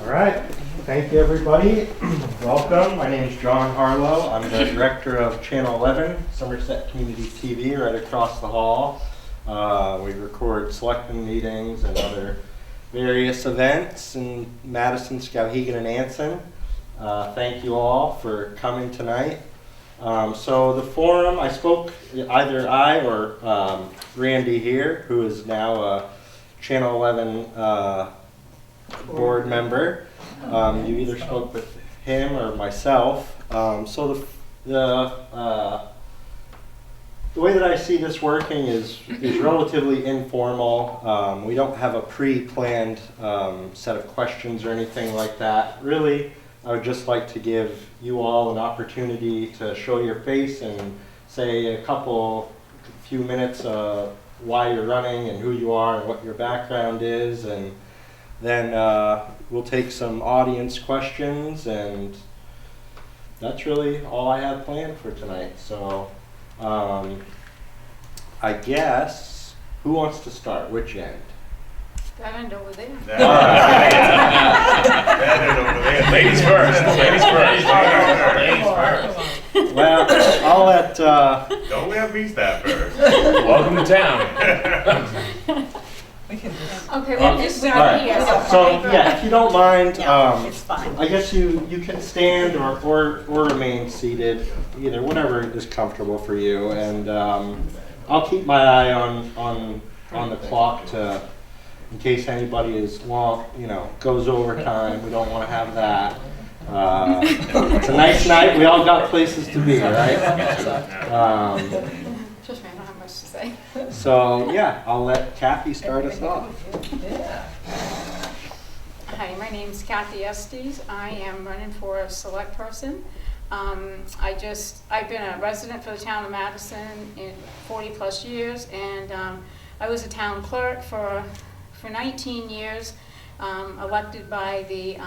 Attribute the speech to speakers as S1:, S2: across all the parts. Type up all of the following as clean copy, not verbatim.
S1: All right, thank you everybody. Welcome, my name is John Harlow. I'm the director of Channel 11, Somerset Community TV, right across the hall. We record selectmen meetings and other various events in Madison, Skowhegan, and Anson. Thank you all for coming tonight. So the forum, I spoke, either I or Randy here, who is now a Channel 11 board member. You either spoke with him or myself. So the way that I see this working is relatively informal. We don't have a pre-planned set of questions or anything like that. Really, I would just like to give you all an opportunity to show your face and say a few minutes why you're running and who you are and what your background is, and then we'll take some audience questions, and that's really all I have planned for tonight. So I guess, who wants to start? Which end?
S2: That end over there.
S3: That end over there. Ladies first. Ladies first. Ladies first.
S1: Well, I'll let...
S3: Don't let me start first.
S4: Welcome to town.
S2: Okay, we'll just start here.
S1: So, yeah, if you don't mind,
S5: It's fine.
S1: I guess you can stand or remain seated, either, whatever is comfortable for you. And I'll keep my eye on the clock in case anybody is goes over time. We don't want to have that. It's a nice night. We all got places to be, right?
S2: Trust me, I don't have much to say.
S1: So yeah, I'll let Kathy start us off.
S2: Hi, my name's Kathy Estes. I am running for a select person. I've been a resident for the town of Madison in 40 plus years, and I was a town clerk for 19 years, elected by the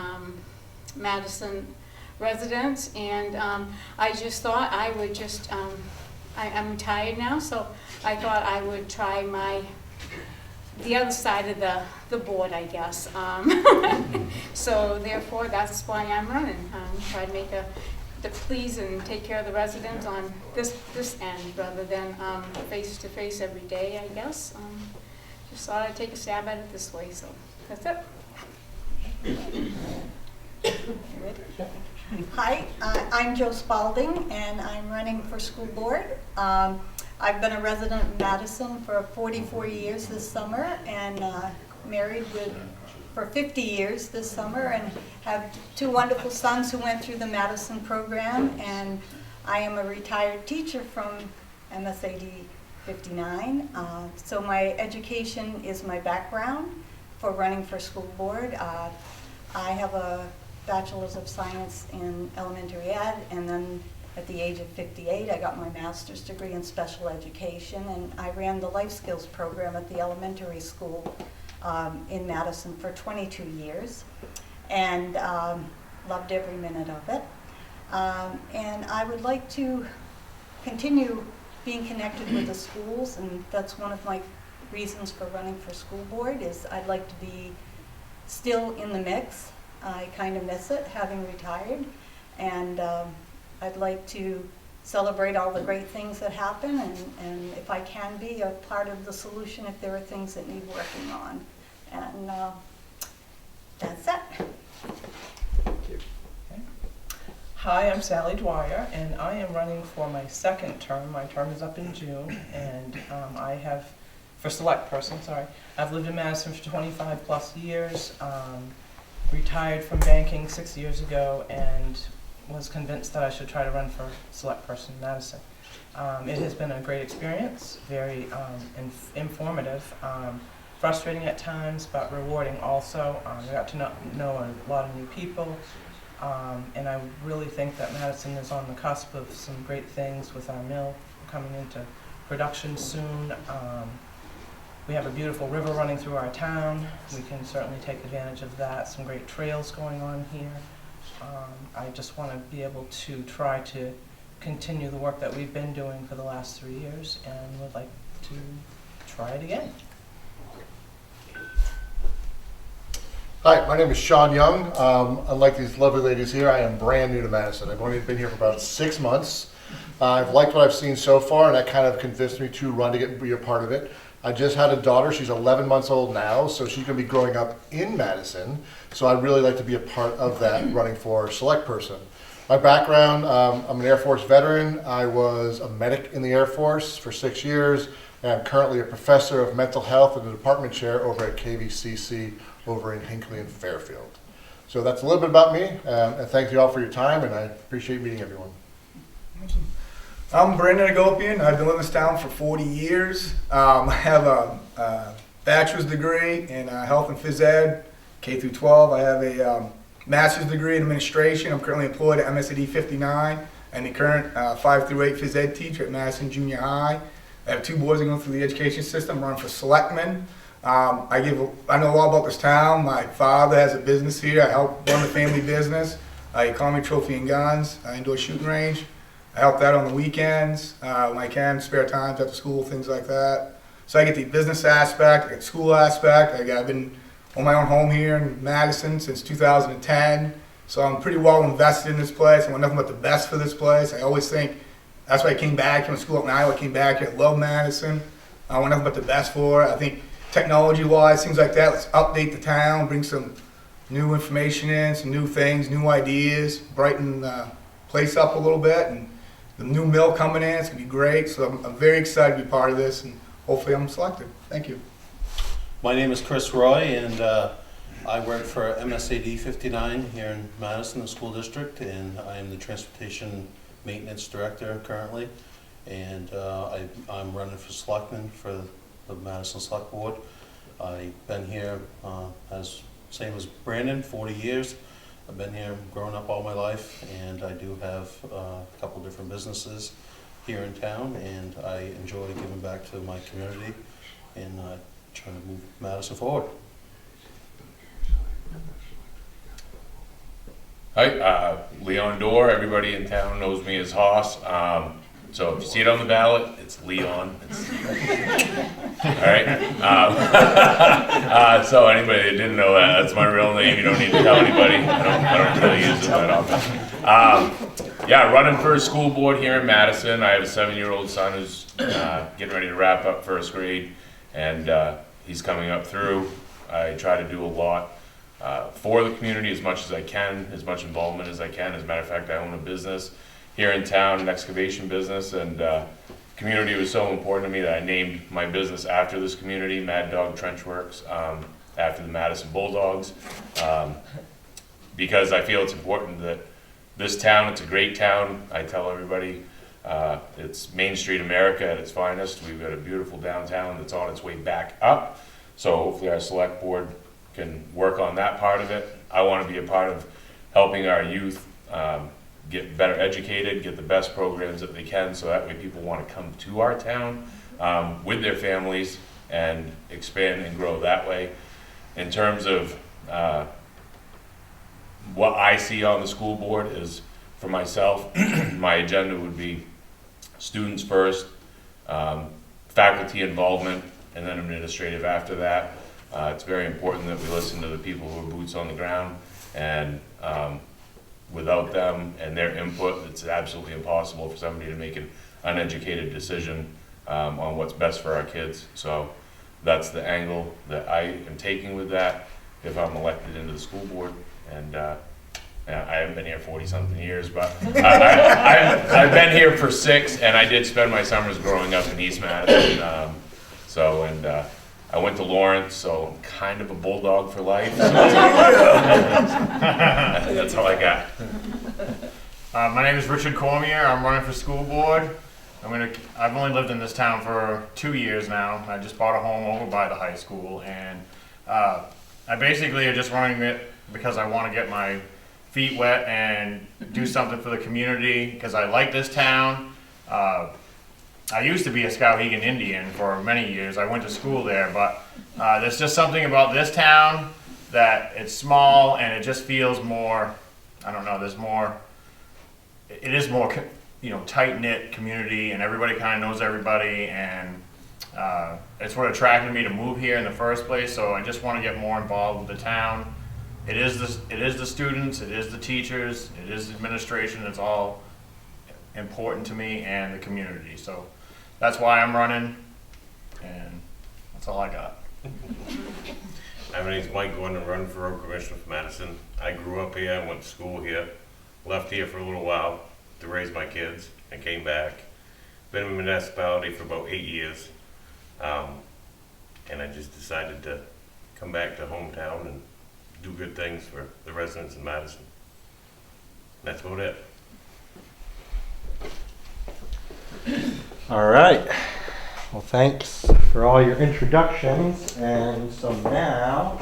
S2: Madison residents, and I just thought I would just, I'm retired now, so I thought I would try the other side of the board, I guess. So therefore, that's why I'm running. Try to make to please and take care of the residents on this end rather than face to face every day, I guess. Just thought I'd take a stab at it this way, so that's it.
S5: Hi, I'm Jo Spalding, and I'm running for school board. I've been a resident of Madison for 44 years this summer, and married for 50 years this summer, and have two wonderful sons who went through the Madison program, and I am a retired teacher from MSAD 59. So my education is my background for running for school board. I have a Bachelor's of Science in Elementary Ed, and then at the age of 58 I got my master's degree in special education, and I ran the life skills program at the elementary school in Madison for 22 years, and loved every minute of it. And I would like to continue being connected with the schools, and that's one of my reasons for running for school board, is I'd like to be still in the mix. I kind of miss it, having retired, and I'd like to celebrate all the great things that happen, and if I can be a part of the solution if there are things that need working on. And that's it.
S1: Thank you.
S6: Hi, I'm Sally Dwyer, and I am running for my second term. My term is up in June, and I have, for select person, sorry, I've lived in Madison for 25 plus years, retired from banking 6 years ago, and was convinced that I should try to run for select person in Madison. It has been a great experience, very informative, frustrating at times, but rewarding also. I got to know a lot of new people. And I really think that Madison is on the cusp of some great things with our mill coming into production soon. We have a beautiful river running through our town. We can certainly take advantage of that. Some great trails going on here. I just want to be able to try to continue the work that we've been doing for the last 3 years, and would like to try it again.
S4: Hi, my name is Sean Young. Unlike these lovely ladies here, I am brand new to Madison. I've only been here for about 6 months. I've liked what I've seen so far, and that kind of convinced me to run to get and be a part of it. I just had a daughter. She's 11 months old now, so she's going to be growing up in Madison. So I'd really like to be a part of that running for select person. My background, I'm an Air Force veteran. I was a medic in the Air Force for 6 years, and I'm currently a professor of mental health and a department chair over at KVCC over in Hinckley and Fairfield. So that's a little bit about me, and thank you all for your time, and I appreciate meeting everyone.
S7: I'm Brandon Agopian. I've been living in this town for 40 years. I have a bachelor's degree in health and phys ed, K through 12. I have a master's degree in administration. I'm currently employed at MSAD 59 and the current 5 through 8 phys ed teacher at Madison Junior High. I have 2 boys that go through the education system. I'm running for selectman. I know a lot about this town. My father has a business here. I help run the family business. Economy Trophy and Guns, indoor shooting range. I help that on the weekends when I can, spare times after school, things like that. So I get the business aspect, I get school aspect. I've been on my own home here in Madison since 2010. So I'm pretty well invested in this place. I want nothing but the best for this place. I always think, that's why I came back. I went to school up in Iowa, came back here. I love Madison. I want nothing but the best for it. I think technology-wise, things like that, let's update the town, bring some new information in, some new things, new ideas, brighten the place up a little bit. And the new mill coming in, it's going to be great. So I'm very excited to be part of this, and hopefully I'm selected. Thank you.
S8: My name is Chris Roy, and I work for MSAD 59 here in Madison, the school district, and I am the transportation maintenance director currently. And I'm running for selectman for the Madison Select Board. I've been here, same as Brandon, 40 years. I've been here growing up all my life, and I do have a couple different businesses here in town, and I enjoy giving back to my community and trying to move Madison forward.
S3: Hi, Leon Dorr. Everybody in town knows me as Hoss. So if you see it on the ballot, it's Leon. All right. So anybody that didn't know that, that's my real name. You don't need to tell anybody. I don't really use it that often. Yeah, running for a school board here in Madison. I have a 7-year-old son who's getting ready to wrap up first grade, and he's coming up through. I try to do a lot for the community as much as I can, as much involvement as I can. As a matter of fact, I own a business here in town, an excavation business, and community was so important to me that I named my business after this community, Mad Dog Trench Works, after the Madison Bulldogs, because I feel it's important that this town, it's a great town. I tell everybody it's Main Street America at its finest. We've got a beautiful downtown that's on its way back up, so hopefully our select board can work on that part of it. I want to be a part of helping our youth get better educated, get the best programs that they can, so that way people want to come to our town with their families and expand and grow that way. In terms of what I see on the school board is, for myself, my agenda would be students first, faculty involvement, and then administrative after that. It's very important that we listen to the people who are boots on the ground, and without them and their input, it's absolutely impossible for somebody to make an uneducated decision on what's best for our kids. So that's the angle that I am taking with that if I'm elected into the school board. And I haven't been here 40-something years, but I've been here for 6, and I did spend my summers growing up in East Madison. I went to Lawrence, so I'm kind of a bulldog for life. So that's all I got.
S9: My name is Richard Cormier. I'm running for school board. I've only lived in this town for 2 years now. I just bought a home over by the high school, and I basically am just running it because I want to get my feet wet and do something for the community because I like this town. I used to be a Skowhegan Indian for many years. I went to school there, but there's just something about this town that it's small and it just feels more, I don't know, it is more, tight-knit community, and everybody kind of knows everybody, and it's what attracted me to move here in the first place. So I just want to get more involved with the town. it is the students, it is the teachers, it is the administration. It's all important to me and the community. So that's why I'm running, and that's all I got.
S10: Hi, my name's Mike Gordon, I'm running for road commissioner for Madison. I grew up here, went to school here, left here for a little while to raise my kids, and came back. Been in the municipality for about 8 years, and I just decided to come back to hometown and do good things for the residents in Madison. That's about it.
S1: All right. Well, thanks for all your introductions. And so now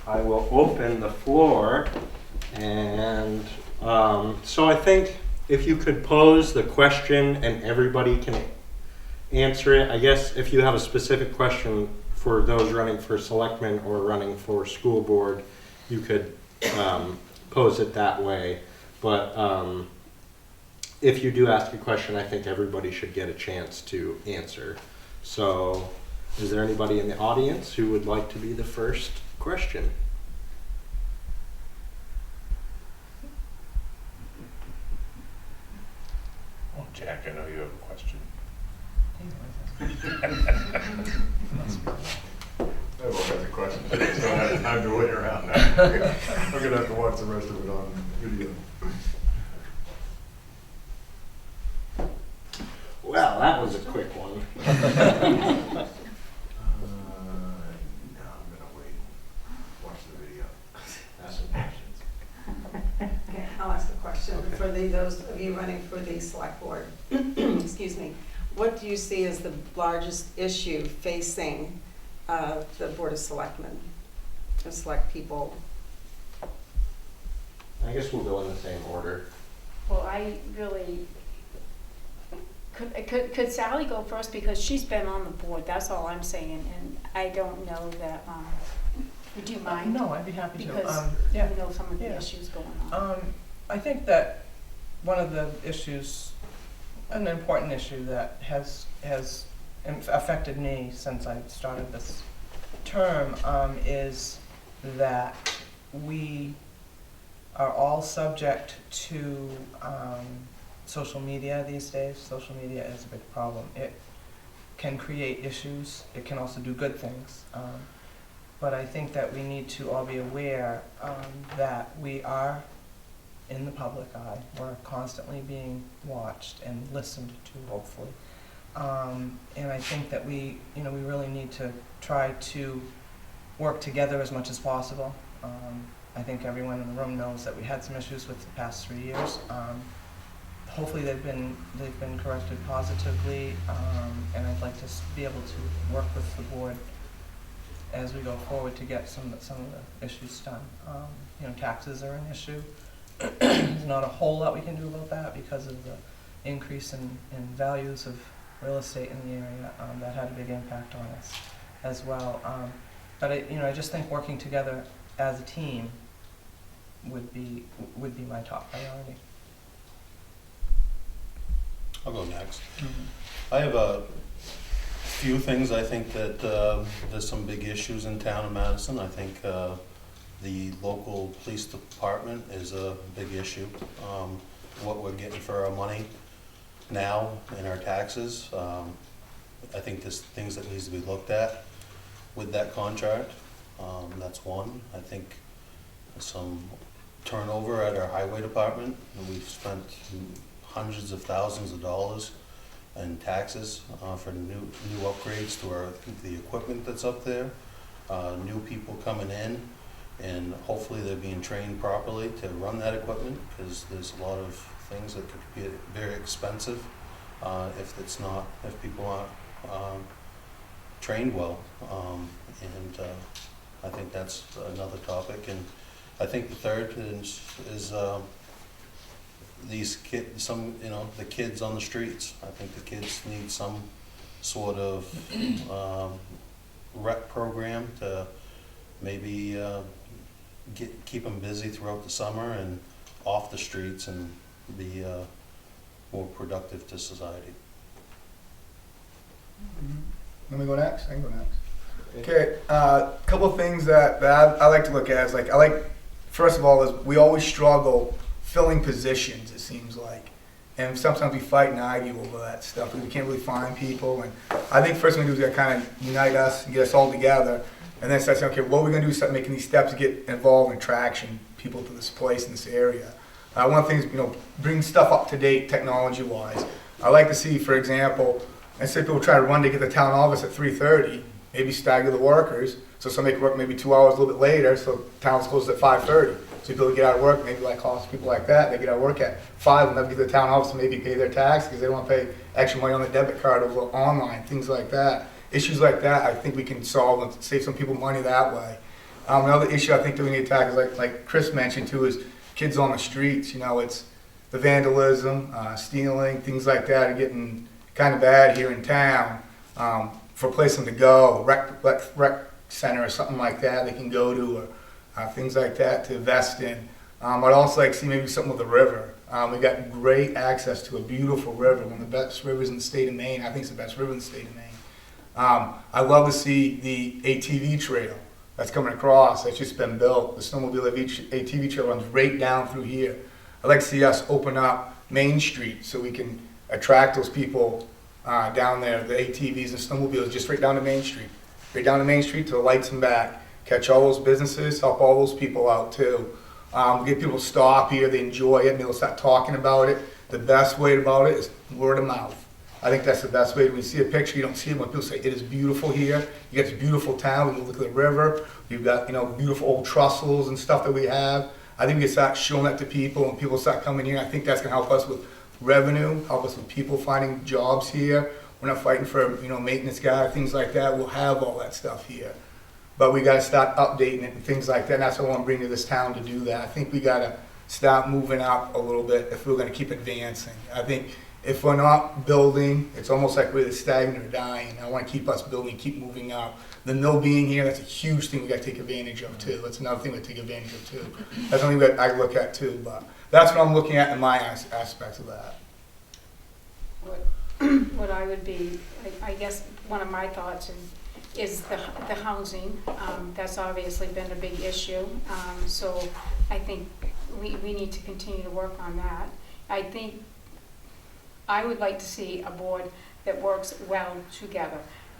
S1: I will open the floor. And so I think if you could pose the question and everybody can answer it. I guess if you have a specific question for those running for selectmen or running for school board, you could pose it that way. But if you do ask a question, I think everybody should get a chance to answer. So is there anybody in the audience who would like to be the first question?
S3: Oh, Jack, I know you have a question.
S4: Everyone has a question, so I don't have time to wait around now. I'm gonna have to watch the rest of it on video.
S1: Well, that was a quick one.
S4: Now I'm gonna wait, watch the video.
S1: Ask some questions.
S11: Okay, I'll ask a question for those of you running for the select board. Excuse me. What do you see as the largest issue facing the Board of Selectmen, the select people?
S1: I guess we'll go in the same order.
S2: Well, I really, could Sally go first, because she's been on the board, that's all I'm saying, and I don't know that, would you mind?
S6: No, I'd be happy to.
S2: Because
S6: Yeah.
S2: you know some of the
S6: Yeah.
S2: issues going on.
S6: I think that one of the issues, an important issue that has affected me since I started this term, is that we are all subject to social media these days. Social media is a big problem. It can create issues. It can also do good things. But I think that we need to all be aware that we are in the public eye. We're constantly being watched and listened to, hopefully. And I think that we really need to try to work together as much as possible. I think everyone in the room knows that we had some issues with the past 3 years. Hopefully they've been corrected positively, and I'd like to be able to work with the board as we go forward to get some of the issues done. Taxes are an issue. There's not a whole lot we can do about that because of the increase in values of real estate in the area. That had a big impact on us as well. But I just think working together as a team would be my top priority.
S8: I'll go next. I have a few things. I think that there's some big issues in town of Madison. I think the local police department is a big issue. What we're getting for our money now in our taxes. I think there's things that needs to be looked at with that contract. That's one. I think some turnover at our highway department. We've spent hundreds of thousands of dollars in taxes for new upgrades to the equipment that's up there. New people coming in, and hopefully they're being trained properly to run that equipment, because there's a lot of things that could be very expensive if people aren't trained well. And I think that's another topic. And I think the third is these kids, the kids on the streets. I think the kids need some sort of rec program to maybe keep them busy throughout the summer and off the streets and be more productive to society.
S7: Let me go next? I can go next. Okay, couple of things that I like to look at is first of all, is we always struggle filling positions, it seems like. And sometimes we fight and argue over that stuff because we can't really find people. And I think first thing we do is we kind of unite us and get us all together. And then start saying, okay, what are we going to do? Start making these steps to get involved and attraction people to this place in this area. One of the things, bring stuff up to date technology-wise. I like to see, for example, instead of people try to run to get the town office at 3:30, maybe stagger the workers, so somebody can work maybe 2 hours a little bit later, so town's closed at 5:30. So people get out of work, maybe like cost people like that, they get out of work at 5 and never get to the town office and maybe pay their tax because they don't want to pay extra money on the debit card over online, things like that. Issues like that, I think we can solve and save some people money that way. Another issue I think that we need to tackle is like Chris mentioned too, is kids on the streets. It's the vandalism, stealing, things like that are getting kind of bad here in town. For a place them to go, rec center or something like that they can go to, or things like that to invest in. I'd also like to see maybe something with the river. We've got great access to a beautiful river, one of the best rivers in the state of Maine. I think it's the best river in the state of Maine. I'd love to see the ATV trail that's coming across. That's just been built. The snowmobile ATV trail runs right down through here. I'd like to see us open up Main Street so we can attract those people down there, the ATVs and snowmobiles, just right down to Main Street. Right down to Main Street to the lights and back. Catch all those businesses, help all those people out too. Get people to stop here, they enjoy it, and they'll start talking about it. The best way about it is word of mouth. I think that's the best way. When you see a picture, you don't see it when people say, it is beautiful here. You got this beautiful town, we look at the river. You've got, beautiful old trussels and stuff that we have. I think we can start showing that to people and people start coming here. I think that's gonna help us with revenue, help us with people finding jobs here. We're not fighting for, maintenance guy, things like that. We'll have all that stuff here. But we gotta start updating it and things like that. And that's what I wanna bring to this town to do that. I think we gotta start moving up a little bit if we're gonna keep advancing. I think if we're not building, it's almost like we're stagnant or dying. I want to keep us building, keep moving up. The mill being here, that's a huge thing we got to take advantage of too. That's another thing we take advantage of too. That's something that I look at too. But that's what I'm looking at in my aspects of that.
S2: What I would be, I guess, one of my thoughts is the housing. That's obviously been a big issue. So I think we need to continue to work on that. I think I would like to see a board that works well together,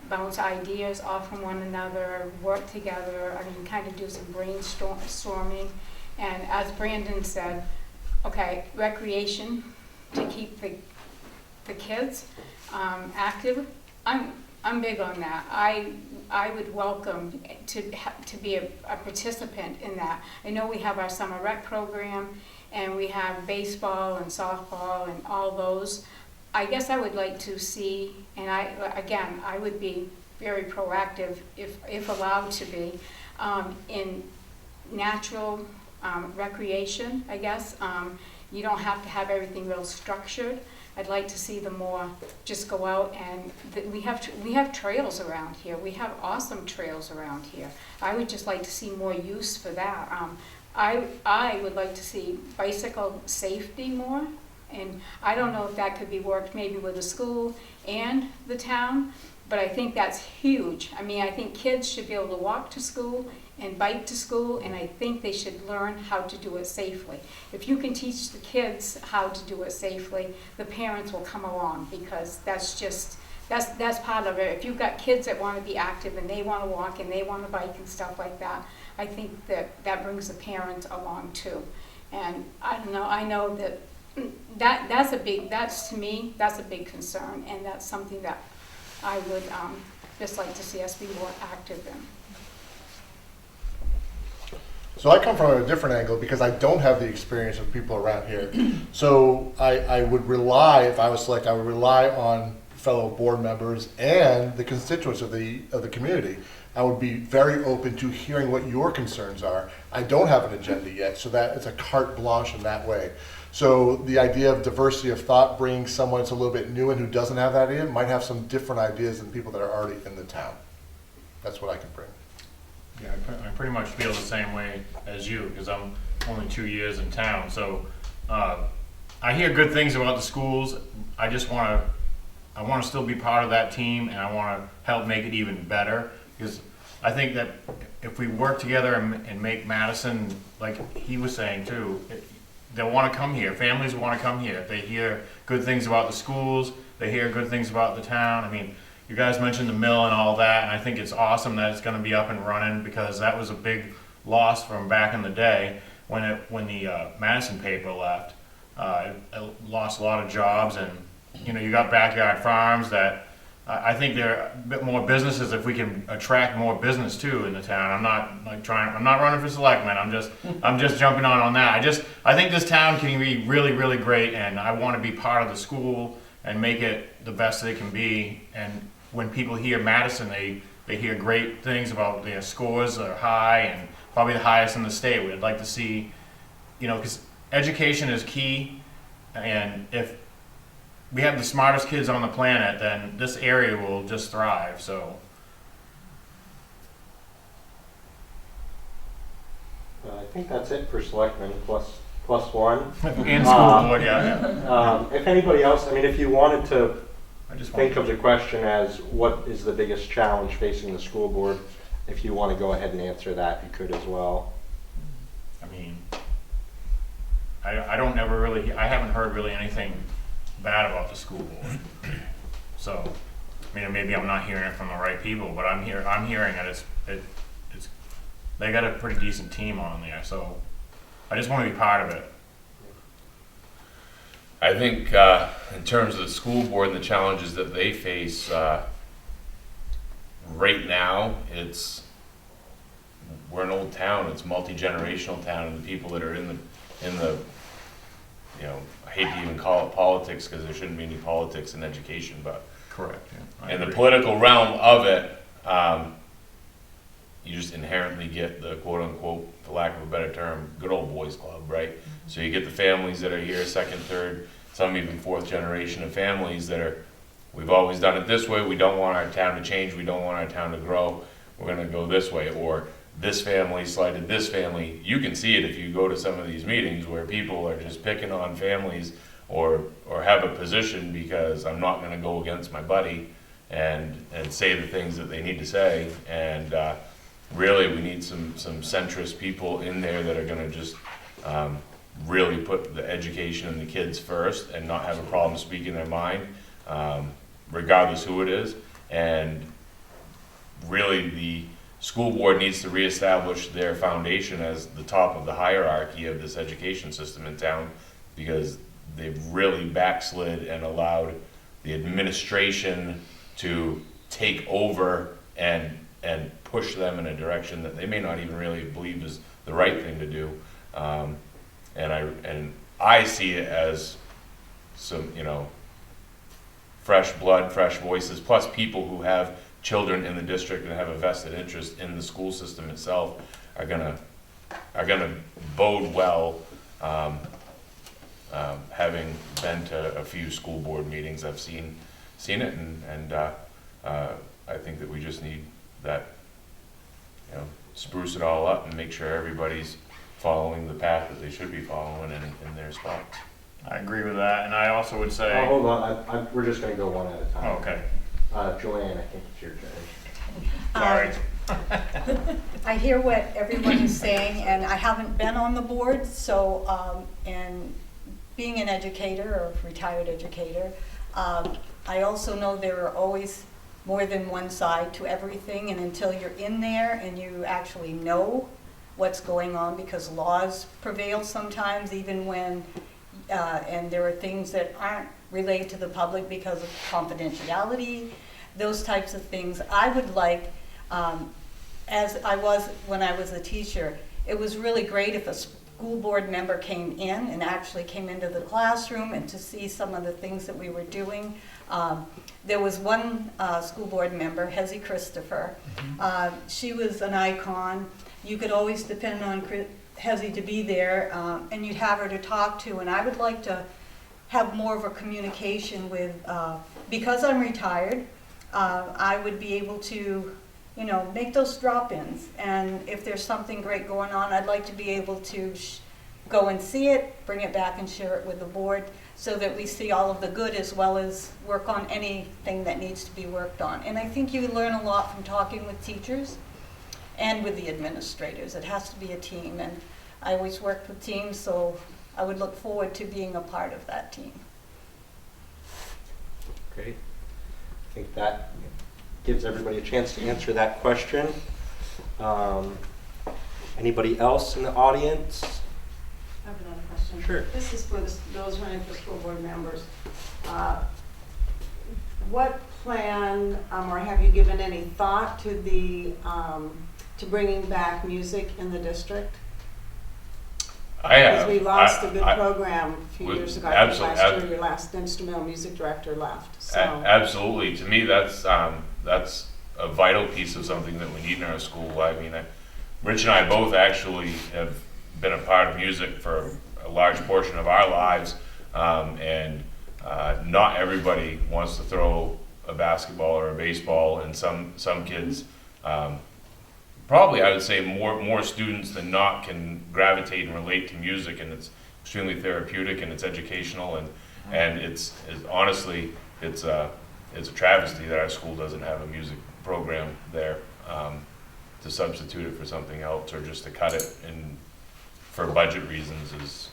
S2: bounce ideas off from one another, work together, kind of do some brainstorming. And as Brandon said, okay, recreation to keep the kids active. I'm big on that. I would welcome to be a participant in that. I know we have our summer rec program, and we have baseball and softball and all those. I guess I would like to see, and I would be very proactive if allowed to be, in natural recreation, I guess. You don't have to have everything real structured. I'd like to see them more just go out and we have trails around here. We have awesome trails around here. I would just like to see more use for that. I would like to see bicycle safety more. And I don't know if that could be worked maybe with the school and the town, but I think that's huge. I think kids should be able to walk to school and bike to school, and I think they should learn how to do it safely. If you can teach the kids how to do it safely, the parents will come along, because that's part of it. If you've got kids that want to be active and they want to walk and they want to bike and stuff like that, I think that brings the parents along too. And I don't know, I know that's to me, that's a big concern, and that's something that I would just like to see us be more active in.
S4: So I come from a different angle because I don't have the experience of people around here. So I would rely, if I was selected, I would rely on fellow board members and the constituents of the community. I would be very open to hearing what your concerns are. I don't have an agenda yet, so that it's a carte blanche in that way. So the idea of diversity of thought, bringing someone that's a little bit new and who doesn't have that idea, might have some different ideas than people that are already in the town. That's what I can bring.
S9: Yeah, I pretty much feel the same way as you, because I'm only 2 years in town. So I hear good things about the schools. I want to still be part of that team, and I want to help make it even better, because I think that if we work together and make Madison, like he was saying too, they'll want to come here. Families want to come here. They hear good things about the schools. They hear good things about the town. I mean, you guys mentioned the mill and all that, and I think it's awesome that it's going to be up and running, because that was a big loss from back in the day when the Madison paper left. It lost a lot of jobs, and you got backyard farms that I think there are a bit more businesses if we can attract more business too in the town. I'm not running for selectman. I'm just jumping on that. I think this town can be really, really great, and I want to be part of the school and make it the best they can be. And when people hear Madison, they hear great things about their scores are high and probably the highest in the state. We'd like to see, because education is key, and if we have the smartest kids on the planet, then this area will just thrive. So
S1: I think that's it for selectmen plus one.
S9: and school board, yeah.
S1: If anybody else, if you wanted to
S9: I just
S1: think of the question as what is the biggest challenge facing the school board, if you want to go ahead and answer that, you could as well.
S9: I don't ever really, I haven't heard really anything bad about the school board. So, maybe I'm not hearing it from the right people, but I'm hearing that it's they got a pretty decent team on there. So, I just want to be part of it.
S3: I think in terms of the school board and the challenges that they face right now, we're an old town. It's a multi-generational town, and the people that are in the I hate to even call it politics, because there shouldn't be any politics in education, but
S9: Correct. Yeah,
S3: in the political realm of it, you just inherently get the quote unquote, for lack of a better term, good old boys club, right? So you get the families that are here, second, third, some even fourth generation of families that are, we've always done it this way, we don't want our town to change, we don't want our town to grow, we're gonna go this way, or this family slighted this family. You can see it if you go to some of these meetings where people are just picking on families or have a position because I'm not gonna go against my buddy and say the things that they need to say. And really we need some centrist people in there that are gonna just really put the education and the kids first and not have a problem speaking their mind, regardless who it is. And really the school board needs to reestablish their foundation as the top of the hierarchy of this education system in town, because they've really backslid and allowed the administration to take over and push them in a direction that they may not even really believe is the right thing to do. And I see it as some, fresh blood, fresh voices, plus people who have children in the district and have a vested interest in the school system itself are gonna bode well. Having been to a few school board meetings, I've seen it, and I think that we just need that, spruce it all up and make sure everybody's following the path that they should be following in their spots.
S9: I agree with that, and I also would say.
S1: Oh, hold on, we're just going to go one at a time.
S9: Oh, okay.
S1: Joanne, I think it's your turn.
S9: Sorry.
S5: I hear what everyone is saying, and I haven't been on the board, so, and being an educator or retired educator, I also know there are always more than one side to everything, and until you're in there and you actually know what's going on, because laws prevail sometimes, even when, and there are things that aren't relayed to the public because of confidentiality, those types of things. I would like, as I was when I was a teacher, it was really great if a school board member came in and actually came into the classroom and to see some of the things that we were doing. There was one school board member, Hezzy Christopher. She was an icon. You could always depend on Hezzy to be there, and you'd have her to talk to. And I would like to have more of a communication with, because I'm retired, I would be able to, make those drop-ins. And if there's something great going on, I'd like to be able to go and see it, bring it back and share it with the board, so that we see all of the good as well as work on anything that needs to be worked on. And I think you learn a lot from talking with teachers and with the administrators. It has to be a team, and I always worked with teams, so I would look forward to being a part of that team.
S1: Great. I think that gives everybody a chance to answer that question. Anybody else in the audience?
S11: I have another question.
S1: Sure.
S11: This is for those running for school board members. What plan, or have you given any thought to to bringing back music in the district? Because we lost a good program a few years ago. I think last year your last instrumental music director left. So.
S3: Absolutely. To me, that's a vital piece of something that we need in our school. I mean, Rich and I both actually have been a part of music for a large portion of our lives, and not everybody wants to throw a basketball or a baseball, and some kids, probably I would say more students than not can gravitate and relate to music, and it's extremely therapeutic and it's educational, and it's honestly it's a travesty that our school doesn't have a music program there to substitute it for something else, or just to cut it in for budget reasons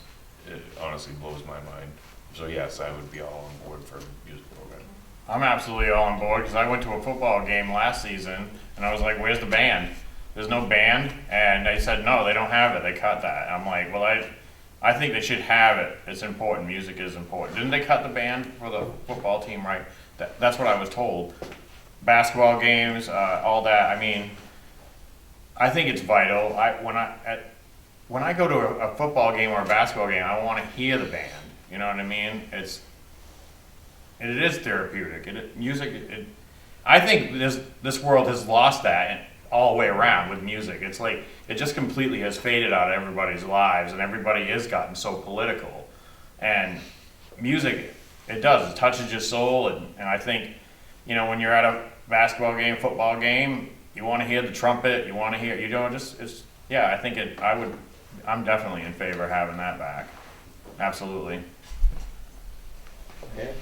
S3: it honestly blows my mind. So yes, I would be all on board for a music program.
S9: I'm absolutely all on board, because I went to a football game last season and I was like, where's the band? There's no band. And they said, no, they don't have it. They cut that. I'm like, well, I think they should have it. It's important. Music is important. Didn't they cut the band for the football team, right? That's what I was told. Basketball games, all that. I mean, I think it's vital. When I go to a football game or a basketball game, I want to hear the band. You know what I mean? It is therapeutic. Music. I think this world has lost that all the way around with music. It's like it just completely has faded out of everybody's lives, and everybody has gotten so political. And music, it touches your soul, and I think, when you're at a basketball game, football game, you want to hear the trumpet. You want to hear, I think I'm definitely in favor of having that back. Absolutely.
S1: Okay.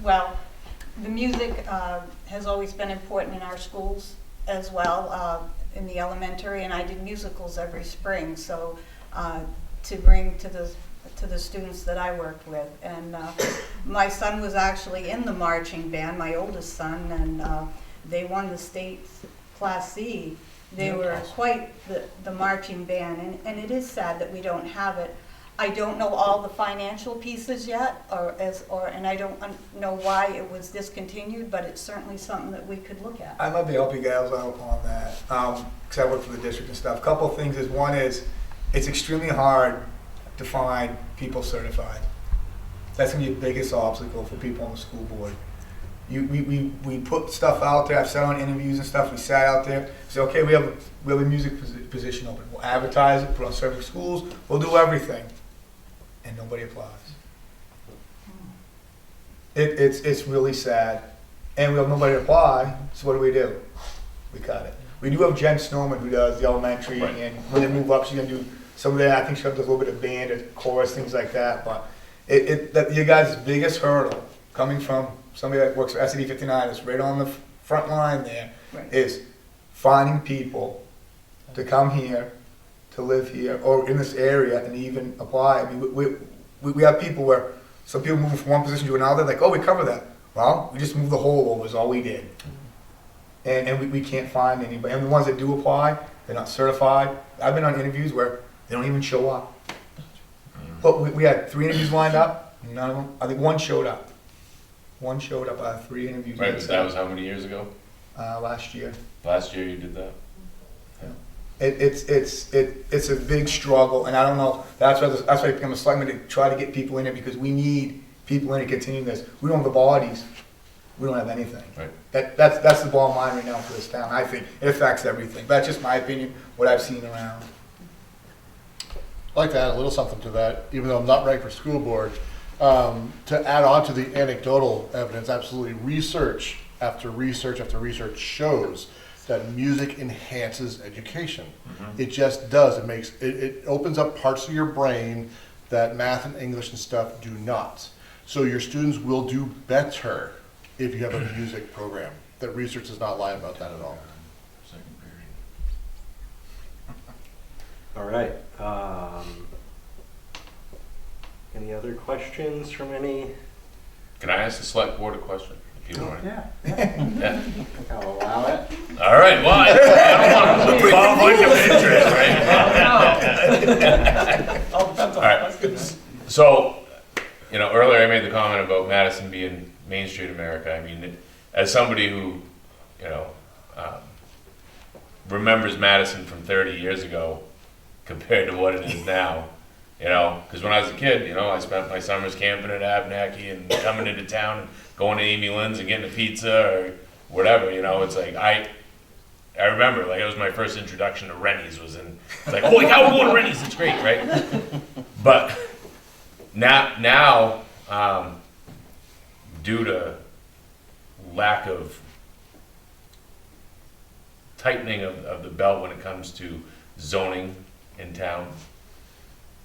S5: Well, the music has always been important in our schools as well, in the elementary, and I did musicals every spring, so to bring to the students that I worked with. And my son was actually in the marching band, my oldest son, and they won the state Class C. They were quite the marching band, and it is sad that we don't have it. I don't know all the financial pieces yet, and I don't know why it was discontinued, but it's certainly something that we could look at.
S7: I'd love to help you guys out on that, because I work for the district and stuff. A couple of things is, one is, it's extremely hard to find people certified. That's gonna be the biggest obstacle for people on the school board. We put stuff out there. I've sat on interviews and stuff. We sat out there, say, okay, we have a music position open. We'll advertise it, put it on serving schools. We'll do everything, and nobody applies. It's really sad, and we have nobody to apply. So what do? We cut it. We do have Jen Snowman, who does the elementary,
S3: Right.
S7: and when they move up, she's gonna do some of that. I think she does a little bit of band, or chorus, things like that. But you guys' biggest hurdle, coming from somebody that works for SED 59, is right on the front line there,
S5: Right.
S7: is finding people to come here, to live here, or in this area, and even apply. I mean, we have people where some people move from one position to another, like, oh, we cover that. Well, we just moved the whole over, is all we did. And we can't find anybody. And the ones that do apply, they're not certified. I've been on interviews where they don't even show up. But we had 3 interviews lined up, none of them, I think one showed up. One showed up out of 3 interviews.
S3: Right, but that was how many years ago?
S7: Last year.
S3: Last year you did that?
S7: It's a big struggle, and I don't know, that's why I become a selectman, to try to get people in it, because we need people in to continue this. We don't have the bodies, we don't have anything.
S3: Right.
S7: That's the bottom line right now for this town. I think it affects everything. That's just my opinion, what I've seen around.
S4: I'd like to add a little something to that, even though I'm not running for school board. To add on to the anecdotal evidence, absolutely, research after research after research shows that music enhances education. It just does. It opens up parts of your brain that math and English and stuff do not. So your students will do better if you have a music program. That research does not lie about that at all.
S3: second period.
S1: All right. Any other questions from any?
S3: Can I ask the select board a question, if you don't mind?
S1: Yeah.
S3: Yeah.
S1: I'll allow it.
S3: All right, well, I don't want to conflict of interest, right?
S6: All depends on
S3: All right.
S6: the question.
S3: So, earlier I made the comment about Madison being Main Street America. I mean, as somebody who, remembers Madison from 30 years ago compared to what it is now, because when I was a kid, I spent my summers camping at Abernathy and coming into town and going to Amy Lynn's and getting a pizza or whatever, it's like, I remember, like, it was my first introduction to Rennie's it's like, holy cow, we're going to Rennie's, it's great, right? But now, due to lack of tightening of the belt when it comes to zoning in town,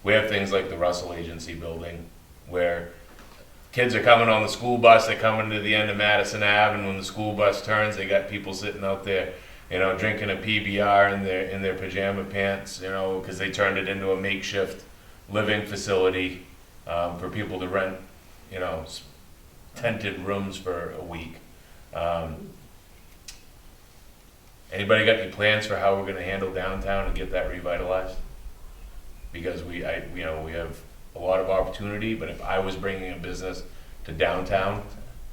S3: we have things like the Russell Agency building where kids are coming on the school bus, they're coming to the end of Madison Ave, and when the school bus turns, they got people sitting out there, drinking a PBR in their pajama pants, because they turned it into a makeshift living facility for people to rent, tented rooms for a week. Anybody got any plans for how we're going to handle downtown and get that revitalized? Because we have a lot of opportunity, but if I was bringing a business to downtown,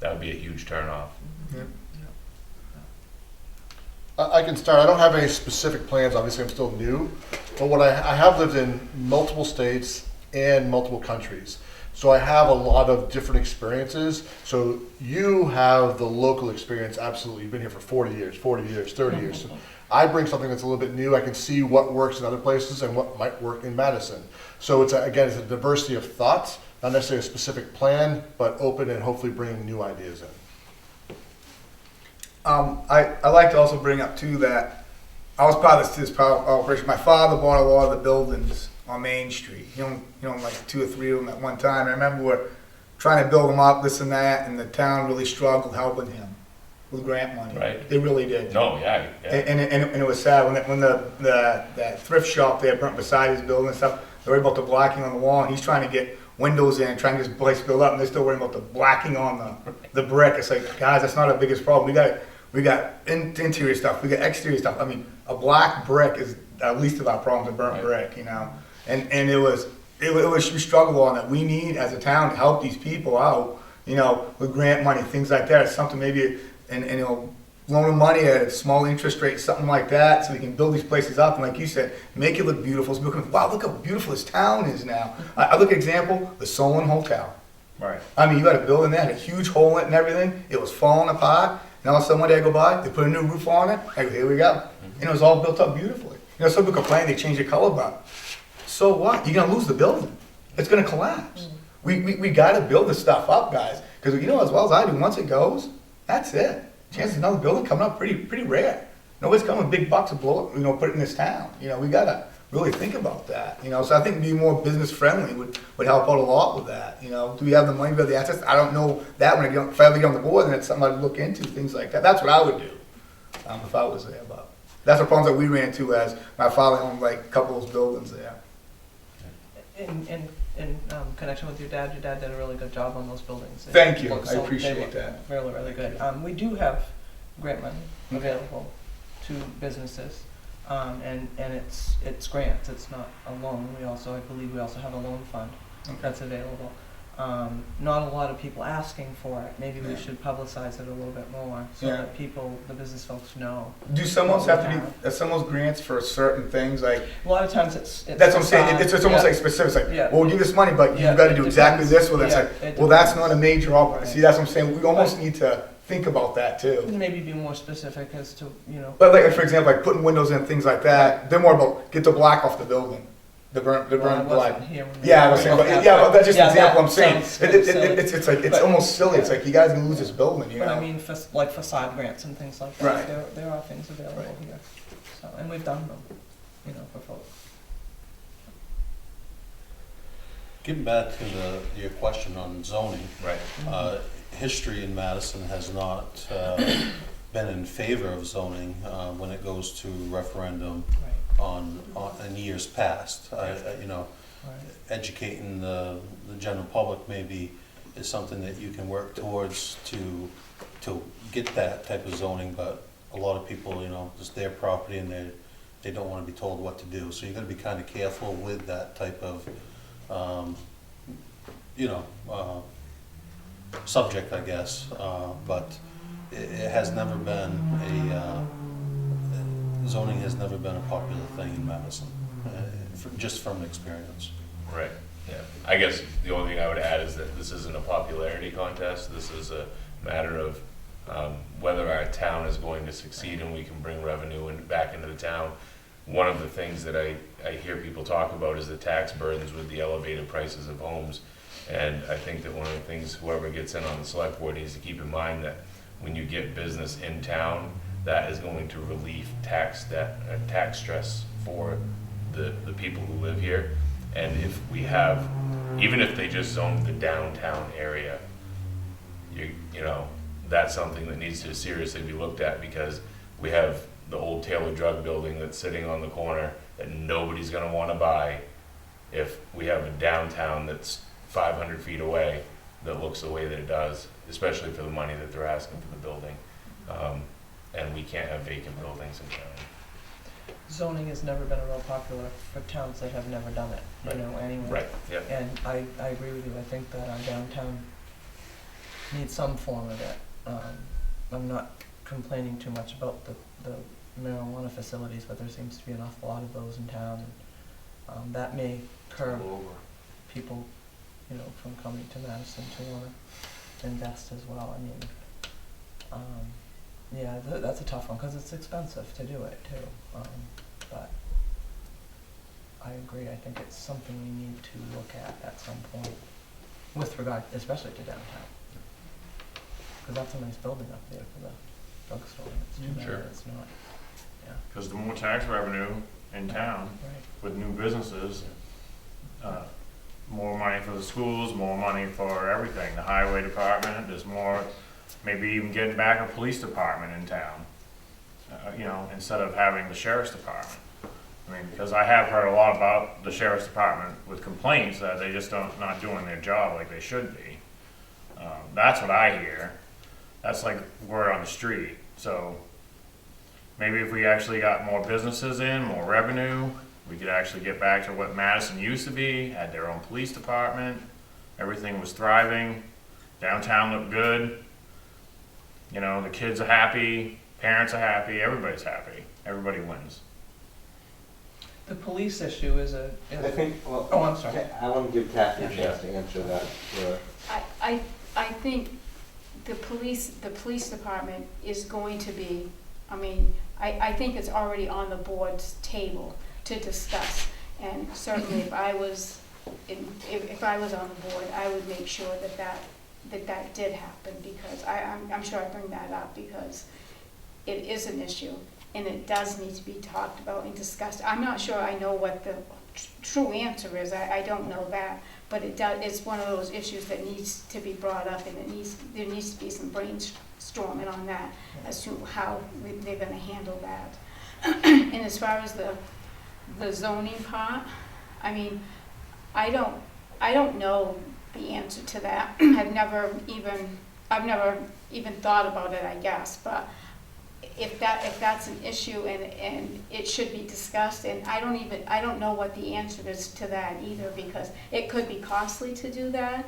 S3: that would be a huge turnoff.
S4: Yeah. I can start. I don't have any specific plans. Obviously, I'm still new, but I have lived in multiple states and multiple countries. So I have a lot of different experiences. So you have the local experience, absolutely. You've been here for 40 years, 30 years. So I bring something that's a little bit new. I can see what works in other places and what might work in Madison. So it's a diversity of thoughts, not necessarily a specific plan, but open and hopefully bringing new ideas in.
S7: I like to also bring up too that I was part of this operation. My father bought a lot of the buildings on Main Street. Like 2 or 3 of them at one time. I remember we're trying to build them up, this and that, and the town really struggled helping him with grant money.
S3: Right.
S7: They really did.
S3: No, yeah.
S7: And it was sad when that thrift shop there burnt beside his building and stuff. They're worried about the blacking on the wall, and he's trying to get windows in, trying to get this place built up, and they're still worrying about the blacking on the brick. It's like, guys, that's not our biggest problem. We got interior stuff, we got exterior stuff. I mean, a black brick is the least of our problems, a burnt brick, And we struggle on that. We need, as a town, to help these people out, with grant money, things like that. It's something maybe, loan them money at a small interest rate, something like that, so we can build these places up. And like you said, make it look beautiful. So people can, wow, look how beautiful this town is now. I look at example, the Solon Hotel.
S1: Right.
S7: I mean, you got a building there, had a huge hole in it and everything. It was falling apart. And all of a sudden one day I go by, they put a new roof on it. I go, here we go. And it was all built up beautifully. Some people complain they change the color, but so what? You're gonna lose the building. It's gonna collapse. We gotta build this stuff up, guys. Because as well as I do, once it goes, that's it. Chances of another building coming up pretty rare. Nobody's coming with big bucks to blow it, put it in this town. We gotta really think about that. So I think being more business friendly would help out a lot with that. Do we have the money, do we have the assets? I don't know that if I ever get on the board, then it's something I'd look into, things like that. That's what I would do if I was there. But that's the problems that we ran into as my father owned like a couple of those buildings there.
S6: In connection with your dad did a really good job on those buildings.
S7: Thank you.
S6: Look,
S7: I
S6: so
S7: appreciate
S6: they look
S7: that.
S6: Really, really good. We do have grant money available to businesses, and it's grants. It's not a loan. I believe we also have a loan fund that's available. Not a lot of people asking for it. Maybe we should publicize it a little bit more so that the business folks know.
S7: Do some of those have to be, some of those grants for certain things like?
S6: A lot of times it's
S7: that's what I'm saying. It's almost like specific. It's like, well, we'll give this money, but you've got to do exactly this with it. It's like, well, that's not a major opportunity. See, that's what I'm saying. We almost need to think about that too.
S6: Maybe be more specific as to,
S7: But like, for example, like putting windows in, things like that, they're more about get the black off the building. The burnt black. Yeah, I was saying, but that's just an example I'm saying. It's like, it's almost silly. It's like, you guys can lose this building,
S6: But I mean, like facade grants and things like that.
S7: Right.
S6: There are things available here. So, and we've done them, for folks.
S8: Getting back to your question on zoning,
S3: Right.
S8: history in Madison has not been in favor of zoning when it goes to referendum
S6: Right,
S8: in years past. You know,
S6: right.
S8: educating the general public maybe is something that you can work towards to get that type of zoning, but a lot of people, you know, it's their property and they don't want to be told what to do. So you got to be kind of careful with that type of, you know, subject, I guess. But it has never been zoning has never been a popular thing in Madison, just from experience.
S3: Right, yeah. I guess the only thing I would add is that this isn't a popularity contest. This is a matter of whether our town is going to succeed and we can bring revenue back into the town. One of the things that I hear people talk about is the tax burdens with the elevated prices of homes. And I think that one of the things whoever gets in on the select board needs to keep in mind that when you get business in town, that is going to relieve tax stress for the people who live here. And if we have, even if they just zone the downtown area, you know, that's something that needs to seriously be looked at, because we have the old Taylor Drug Building that's sitting on the corner that nobody's gonna wanna buy if we have a downtown that's 500 feet away that looks the way that it does, especially for the money that they're asking for the building. And we can't have vacant buildings in town.
S6: Zoning has never been real popular for towns that have never done it, you know, anyway.
S3: Right, yep.
S6: And I agree with you. I think that our downtown needs some form of it. I'm not complaining too much about the marijuana facilities, but there seems to be an awful lot of those in town. And that may curb people, you know, from coming to Madison to want to invest as well. I mean, yeah, that's a tough one because it's expensive to do it too. But I agree. I think it's something we need to look at some point, with regard, especially to downtown, because that's a nice building up there for the drugstore. It's too bad
S3: Sure.
S6: it's not. Yeah.
S9: Because the more tax revenue in town
S6: Right.
S9: with new businesses, more money for the schools, more money for everything. The highway department, there's more, maybe even getting back a police department in town, you know, instead of having the sheriff's department. I mean, because I have heard a lot about the sheriff's department with complaints that they just not doing their job like they should be. That's what I hear. That's like word on the street. So maybe if we actually got more businesses in, more revenue, we could actually get back to what Madison used to be, had their own police department, everything was thriving, downtown looked good, you know, the kids are happy, parents are happy, everybody's happy, everybody wins.
S6: The police issue is a.
S1: I think, well,
S6: Oh, I'm sorry.
S1: I want to give Kathy a
S6: Yeah.
S1: chance to answer that.
S2: I think the police department is going to be, I mean, I think it's already on the board's table to discuss. And certainly if I was on the board, I would make sure that did happen, because I'm sure I bring that up because it is an issue and it does need to be talked about and discussed. I'm not sure I know what the true answer is. I don't know that, but it's one of those issues that needs to be brought up, and there needs to be some brainstorming on that as to how they're going to handle that. And as far as the zoning part, I mean, I don't know the answer to that. I've never even thought about it, I guess, but if that's an issue and it should be discussed, and I don't know what the answer is to that either, because it could be costly to do that.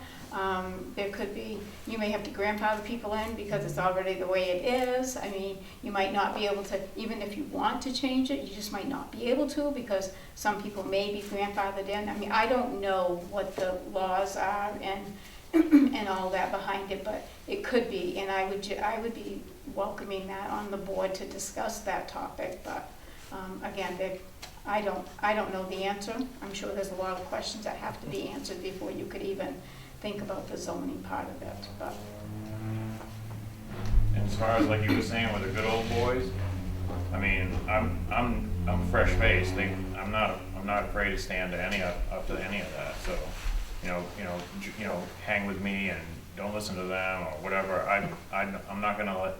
S2: There could be, you may have to grandfather people in because it's already the way it is. I mean, you might not be able to, even if you want to change it, you just might not be able to, because some people may be grandfathered in. I mean, I don't know what the laws are and all that behind it, but it could be, and I would be welcoming that on the board to discuss that topic. But again, I don't know the answer. I'm sure there's a lot of questions that have to be answered before you could even think about the zoning part of it. But
S9: And as far as like you were saying with the good old boys, I mean, I'm fresh faced. I'm not afraid to stand to up to any of that. So, you know, hang with me and don't listen to them or whatever. I'm not gonna let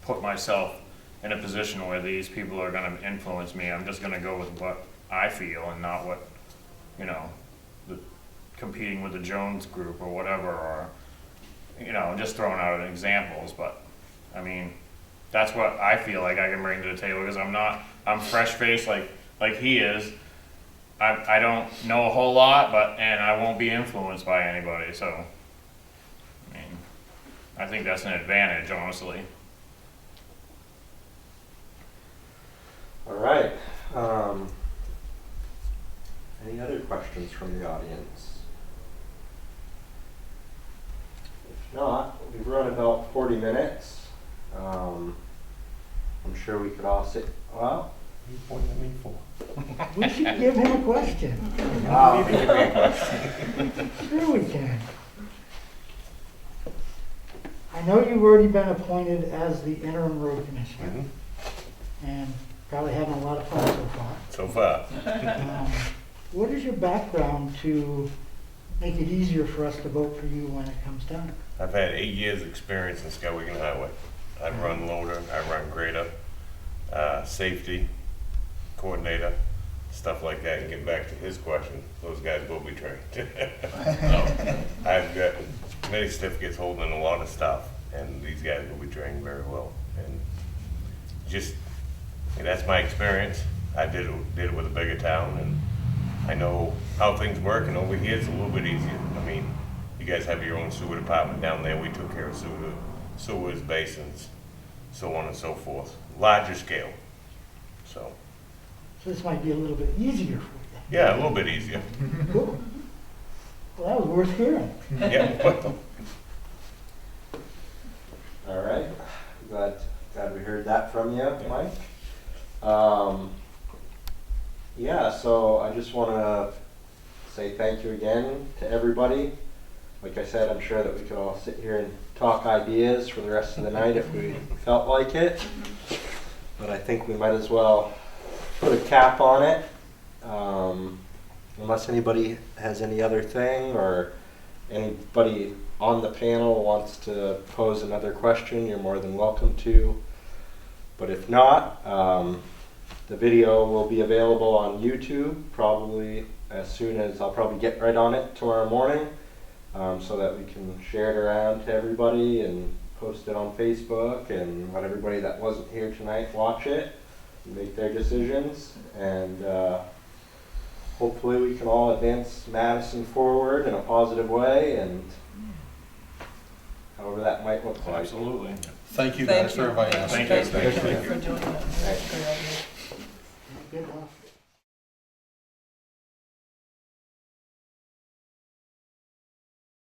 S9: put myself in a position where these people are gonna influence me. I'm just gonna go with what I feel and not what, you know, the competing with the Jones group or whatever, or, you know, just throwing out examples, but, I mean, that's what I feel like I can bring to the table, because I'm fresh-faced like he is. I don't know a whole lot, and I won't be influenced by anybody, so, I mean, I think that's an advantage, honestly.
S1: All right. Any other questions from the audience? If not, we've run about 40 minutes. I'm sure we could all sit. Well,
S3: What are you pointing at me for?
S12: We should give him a question. Sure we can. I know you've already been appointed as the interim road commissioner, and probably having a lot of fun so far.
S3: So far.
S12: What is your background to make it easier for us to vote for you when it comes time?
S10: I've had 8 years' experience in Skowhegan Highway. I run loader, I run grader, safety, coordinator, stuff like that. And get back to his question, those guys will be trained. I've got many certificates holding a lot of stuff, and these guys will be trained very well. And that's my experience. I did it with a bigger town, and I know how things work, and over here it's a little bit easier. I mean, you guys have your own sewer department down there. We took care of sewers, basins, so on and so forth. Larger scale. So
S12: this might be a little bit easier for you.
S10: yeah, a little bit easier.
S12: Cool. Well, that was worth hearing.
S10: Yeah.
S1: all right. Glad we heard that from you, Mike. Yeah, so I just want to say thank you again to everybody. Like I said, I'm sure that we could all sit here and talk ideas for the rest of the night if we felt like it. But I think we might as well put a cap on it. Unless anybody has any other thing, or anybody on the panel wants to pose another question, you're more than welcome to. But if not, the video will be available on YouTube probably as soon as I'll probably get right on it tomorrow morning, so that we can share it around to everybody and post it on Facebook and let everybody that wasn't here tonight watch it and make their decisions. And hopefully we can all advance Madison forward in a positive way, and however that might look like.
S9: Absolutely.
S8: Thank you guys for inviting us.
S9: Thank you.
S6: Thank you for doing that. That's a great idea.
S12: Good enough.